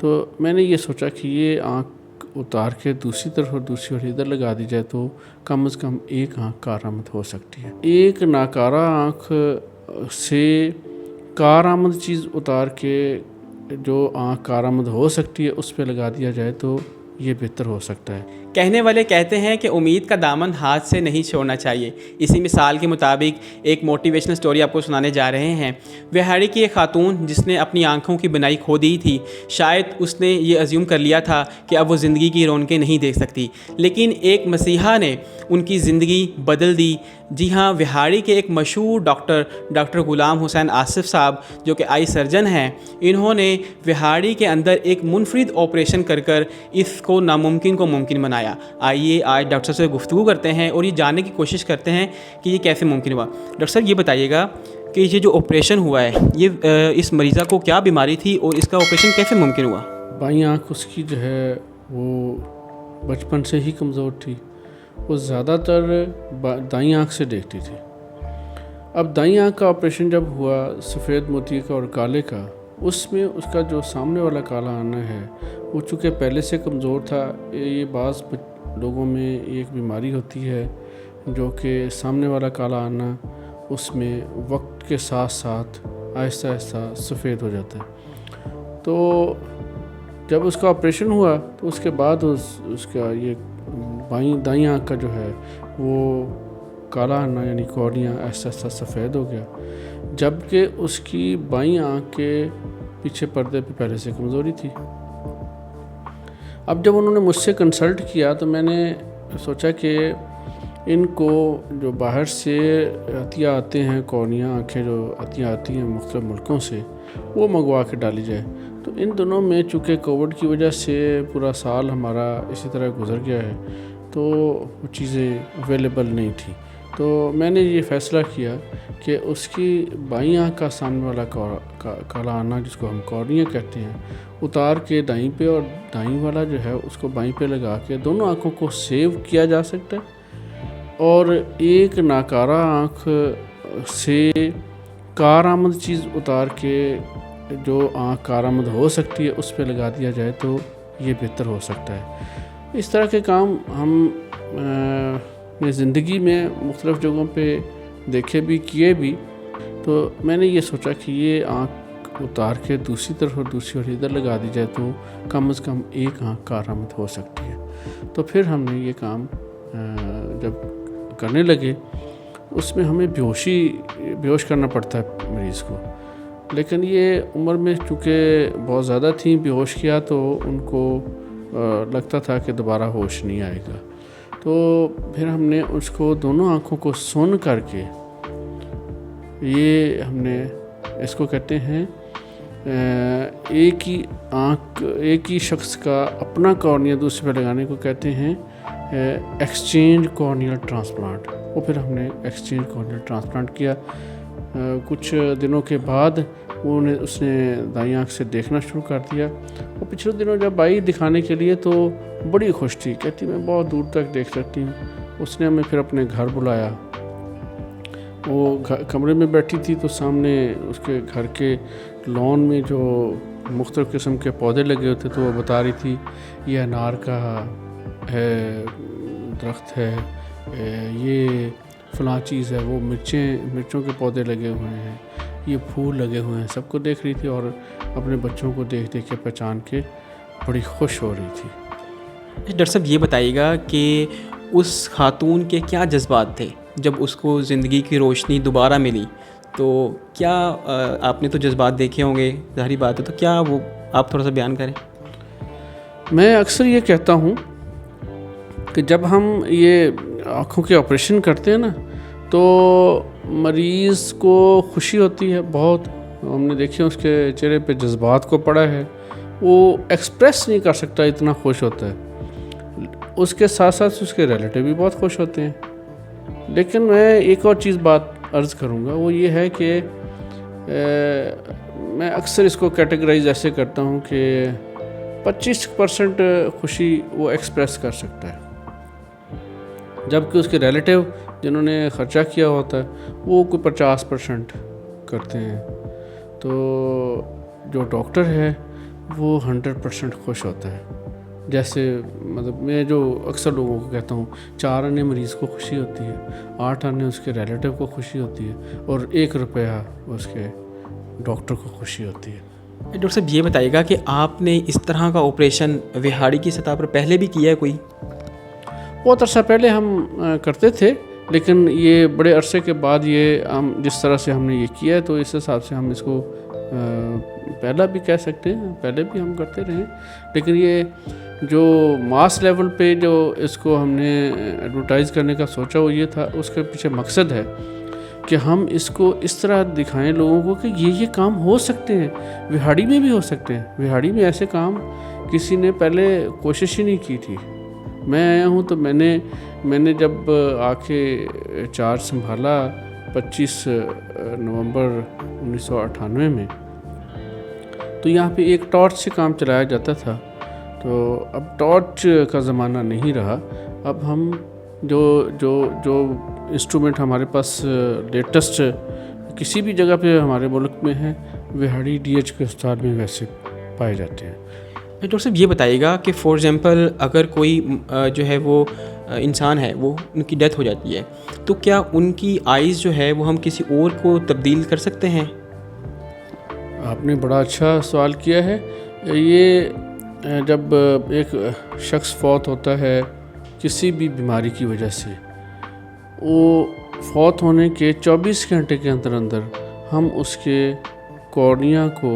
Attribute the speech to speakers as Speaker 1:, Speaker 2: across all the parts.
Speaker 1: تو میں نے یہ سوچا کہ یہ آنکھ اتار کے دوسری طرف اور دوسری اور ادھر لگا دی جائے تو کم از کم ایک آنکھ کارآمد ہو سکتی ہے. ایک ناکارہ آنکھ سے کارآمد چیز اتار کے جو آنکھ کارآمد ہو سکتی ہے اس پہ لگا دیا جائے تو یہ بہتر ہو سکتا ہے.
Speaker 2: کہنے والے کہتے ہیں کہ امید کا دامن ہاتھ سے نہیں چھوڑنا چاہیے. اسی مثال کے مطابق ایک موٹیویشنل سٹوری آپ کو سنانے جا رہے ہیں. وہاڑی کی ایک خاتون جس نے اپنی آنکھوں کی بنائی کھو دی تھی، شاید اس نے یہ ازیوم کر لیا تھا کہ اب وہ زندگی کی رونقیں نہیں دیکھ سکتی، لیکن ایک مسیحا نے ان کی زندگی بدل دی. جی ہاں، وہاڑی کے ایک مشہور ڈاکٹر غلام حسین آصف صاحب جو کہ آئی سرجن ہیں، انہوں نے وہاڑی کے اندر ایک منفرد آپریشن کر اس کو ناممکن کو ممکن بنایا. آئیے آج ڈاکٹر صاحب سے گفتگو کرتے ہیں اور یہ جاننے کی کوشش کرتے ہیں کہ یہ کیسے ممکن ہوا. ڈاکٹر صاحب یہ بتائیے گا کہ یہ جو آپریشن ہوا ہے یہ اس مریضہ کو کیا بیماری تھی اور اس کا آپریشن کیسے ممکن ہوا؟
Speaker 1: بائیں آنکھ اس کی جو ہے وہ بچپن سے ہی کمزور تھی. وہ زیادہ تر دائیں آنکھ سے دیکھتی تھی. اب دائیں آنکھ کا آپریشن جب ہوا سفید موتی کا اور کالے کا، اس میں اس کا جو سامنے والا کالا آنا ہے وہ چونکہ پہلے سے کمزور تھا. یہ بعض لوگوں میں ایک بیماری ہوتی ہے جو کہ سامنے والا کالا آنا اس میں وقت کے ساتھ ساتھ آہستہ آہستہ سفید ہو جاتا ہے. تو جب اس کا آپریشن ہوا تو اس کے بعد اس کا یہ دائیں آنکھ کا جو ہے وہ کالا آنا یعنی کارنیا آہستہ آہستہ سفید ہو گیا، جبکہ اس کی بائیں آنکھ کے پیچھے پردے پہ پہلے سے کمزوری تھی. اب جب انہوں نے مجھ سے کنسلٹ کیا تو میں نے سوچا کہ ان کو جو باہر سے عطیہ آتے ہیں کارنیا آنکھیں جو عطیہ آتی ہیں مختلف ملکوں سے وہ منگوا کے ڈالی جائے. تو ان دنوں میں چونکہ کووڈ کی وجہ سے پورا سال ہمارا اسی طرح گزر گیا ہے تو وہ چیزیں اویلیبل نہیں تھیں. تو میں نے یہ فیصلہ کیا کہ اس کی بائیں آنکھ کا سامنے والا کالا آنا جس کو ہم کارنیا کہتے ہیں اتار کے دائیں پہ اور دائیں والا جو ہے اس کو بائیں پہ لگا کے دونوں آنکھوں کو سیو کیا جا سکتا ہے. اور ایک ناکارہ آنکھ سے کارآمد چیز اتار کے جو آنکھ کارآمد ہو سکتی ہے اس پہ لگا دیا جائے تو یہ بہتر ہو سکتا ہے. اس طرح کے کام ہم اپنی زندگی میں مختلف جگہوں پہ دیکھے بھی کیے بھی. تو میں نے یہ سوچا کہ یہ آنکھ اتار کے دوسری طرف اور دوسری اور ادھر لگا دی جائے تو کم از کم ایک آنکھ کارآمد ہو سکتی ہے. تو پھر ہم نے یہ کام جب کرنے لگے اس میں ہمیں بیہوش کرنا پڑتا ہے مریض کو، لیکن یہ عمر میں چونکہ بہت زیادہ تھیں، بیہوش کیا تو ان کو لگتا تھا کہ دوبارہ ہوش نہیں آئے گا. تو پھر ہم نے اس کو دونوں آنکھوں کو سن کر کے یہ ہم نے اس کو کہتے ہیں ایک ہی شخص کا اپنا کارنیا دوسرے پہ لگانے کو کہتے ہیں ایکسچینج کارنیل ٹرانسپلانٹ. وہ پھر ہم نے ایکسچینج کارنیل ٹرانسپلانٹ کیا. کچھ دنوں کے بعد اس نے دائیں آنکھ سے دیکھنا شروع کر دیا. وہ پچھلے دنوں جب آئی دکھانے کے لیے تو بڑی خوش تھی، کہتی میں بہت دور تک دیکھ سکتی ہوں. اس نے ہمیں پھر اپنے گھر بلایا. وہ کمرے میں بیٹھی تھی تو سامنے اس کے گھر کے لان میں جو مختلف قسم کے پودے لگے ہوتے تو وہ بتا رہی تھی یہ انار کا ہے درخت ہے، یہ فلاں چیز ہے، وہ مرچوں کے پودے لگے ہوئے ہیں، یہ پھول لگے ہوئے ہیں. سب کو دیکھ رہی تھی اور اپنے بچوں کو دیکھ کے پہچان کے بڑی خوش ہو رہی تھی.
Speaker 2: ڈاکٹر صاحب یہ بتائیے گا کہ اس خاتون کے کیا جذبات تھے جب اس کو زندگی کی روشنی دوبارہ ملی؟ تو کیا آپ نے تو جذبات دیکھے ہوں گے، ظاہری بات ہے، تو کیا وہ آپ تھوڑا سا بیان کریں.
Speaker 1: میں اکثر یہ کہتا ہوں کہ جب ہم یہ آنکھوں کے آپریشن کرتے ہیں نا تو مریض کو خوشی ہوتی ہے بہت. ہم نے دیکھے اس کے چہرے پہ جذبات کو پڑا ہے، وہ ایکسپریس نہیں کر سکتا، اتنا خوش ہوتا ہے. اس کے ساتھ ساتھ اس کے ریلیٹیو بھی بہت خوش ہوتے ہیں. لیکن میں ایک اور چیز بات عرض کروں گا، وہ یہ ہے کہ میں اکثر اس کو کیٹیگرائز ایسے کرتا ہوں کہ 25% خوشی وہ ایکسپریس کر سکتا ہے، جبکہ اس کے ریلیٹیو جنہوں نے خرچہ کیا ہوتا ہے وہ کوئی 50% کرتے ہیں. تو جو ڈاکٹر ہے وہ 100% خوش ہوتا ہے. جیسے مطلب میں جو اکثر لوگوں کو کہتا ہوں 4 آنے مریض کو خوشی ہوتی ہے, 8 آنے اس کے ریلیٹیو کو خوشی ہوتی ہے, اور 1 روپیہ اس کے ڈاکٹر کو خوشی ہوتی ہے.
Speaker 2: ڈاکٹر صاحب یہ بتائیے گا کہ آپ نے اس طرح کا آپریشن وہاڑی کی سطح پر پہلے بھی کیا ہے کوئی؟
Speaker 1: بہت عرصہ پہلے ہم کرتے تھے, لیکن یہ بڑے عرصے کے بعد یہ ہم جس طرح سے ہم نے یہ کیا ہے تو اس حساب سے ہم اس کو پہلا بھی کہہ سکتے ہیں, پہلے بھی ہم کرتے رہے. لیکن یہ جو ماس لیول پہ جو اس کو ہم نے ایڈورٹائز کرنے کا سوچا وہ یہ تھا, اس کے پیچھے مقصد ہے کہ ہم اس کو اس طرح دکھائیں لوگوں کو کہ یہ کام ہو سکتے ہیں, وہاڑی میں بھی ہو سکتے ہیں. وہاڑی میں ایسے کام کسی نے پہلے کوشش ہی نہیں کی تھی. میں آیا ہوں تو میں نے جب آ کے چارج سنبھالا 25 نومبر 1998 میں, تو یہاں پہ ایک ٹارچ سے کام چلایا جاتا تھا. تو اب ٹارچ کا زمانہ نہیں رہا. اب ہم جو انسٹرومنٹ ہمارے پاس لیٹسٹ کسی بھی جگہ پہ ہمارے ملک میں ہیں, وہاڑی DH کے اسپتال میں ویسے پائے جاتے ہیں.
Speaker 2: ڈاکٹر صاحب یہ بتائیے گا کہ فار ایگزامپل اگر کوئی جو ہے وہ انسان ہے وہ ان کی ڈیتھ ہو جاتی ہے تو کیا ان کی آئیز جو ہے وہ ہم کسی اور کو تبدیل کر سکتے ہیں؟
Speaker 1: آپ نے بڑا اچھا سوال کیا ہے. یہ جب ایک شخص فوت ہوتا ہے کسی بھی بیماری کی وجہ سے, وہ فوت ہونے کے 24 گھنٹے کے اندر ہم اس کے کارنیا کو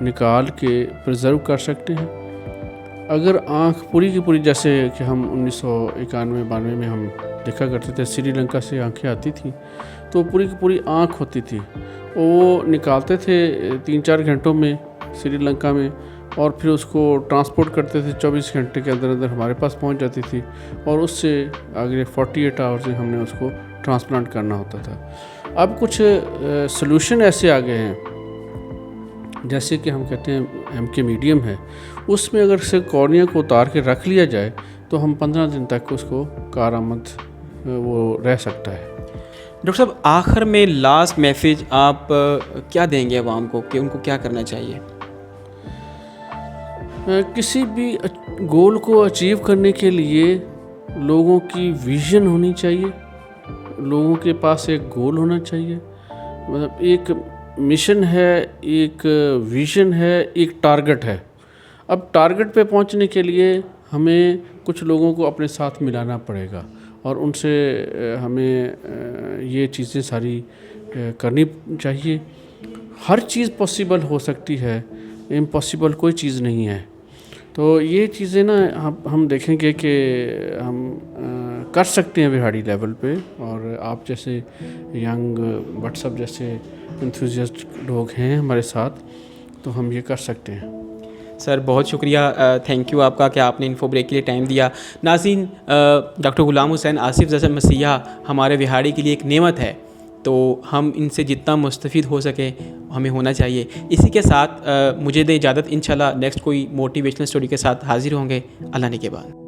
Speaker 1: نکال کے پرزرو کر سکتے ہیں. اگر آنکھ پوری کی پوری, جیسے کہ ہم 1991-92 میں ہم دیکھا کرتے تھے, سری لنکا سے آنکھیں آتی تھیں تو پوری کی پوری آنکھ ہوتی تھی, وہ نکالتے تھے 3-4 گھنٹوں میں سری لنکا میں, اور پھر اس کو ٹرانسپورٹ کرتے تھے 24 گھنٹے کے اندر ہمارے پاس پہنچ جاتی تھی, اور اس سے آگے 48 آورز میں ہم نے اس کو ٹرانسپلانٹ کرنا ہوتا تھا. اب کچھ سلوشن ایسے آ گئے ہیں, جیسے کہ ہم کہتے ہیں MK میڈیم ہے, اس میں اگر سے کارنیا کو اتار کے رکھ لیا جائے تو ہم 15 دن تک اس کو کارآمد وہ رہ سکتا ہے.
Speaker 2: ڈاکٹر صاحب آخر میں لاسٹ میسیج آپ کیا دیں گے عوام کو کہ ان کو کیا کرنا چاہیے؟
Speaker 1: کسی بھی گول کو اچیو کرنے کے لیے لوگوں کی ویژن ہونی چاہیے, لوگوں کے پاس ایک گول ہونا چاہیے. مطلب ایک مشن ہے, ایک ویژن ہے, ایک ٹارگٹ ہے. اب ٹارگٹ پہ پہنچنے کے لیے ہمیں کچھ لوگوں کو اپنے ساتھ ملانا پڑے گا, اور ان سے ہمیں یہ چیزیں ساری کرنی چاہیے. ہر چیز پاسبل ہو سکتی ہے, امپاسبل کوئی چیز نہیں ہے. تو یہ چیزیں نا ہم دیکھیں گے کہ ہم کر سکتے ہیں وہاڑی لیول پہ, اور آپ جیسے ینگ واٹس ایپ جیسے انتھوزیسٹ لوگ ہیں ہمارے ساتھ, تو ہم یہ کر سکتے ہیں.
Speaker 2: سر بہت شکریہ, تھینک یو آپ کا کہ آپ نے انفو بریک کے لیے ٹائم دیا. ناظرین, ڈاکٹر غلام حسین آصف جیسا مسیحا ہمارے وہاڑی کے لیے ایک نعمت ہے, تو ہم ان سے جتنا مستفید ہو سکے ہمیں ہونا چاہیے. اسی کے ساتھ مجھے دیں اجازت, انشاءاللہ نیکسٹ کوئی موٹیویشنل اسٹوری کے ساتھ حاضر ہوں گے. اللہ نے کے بعد.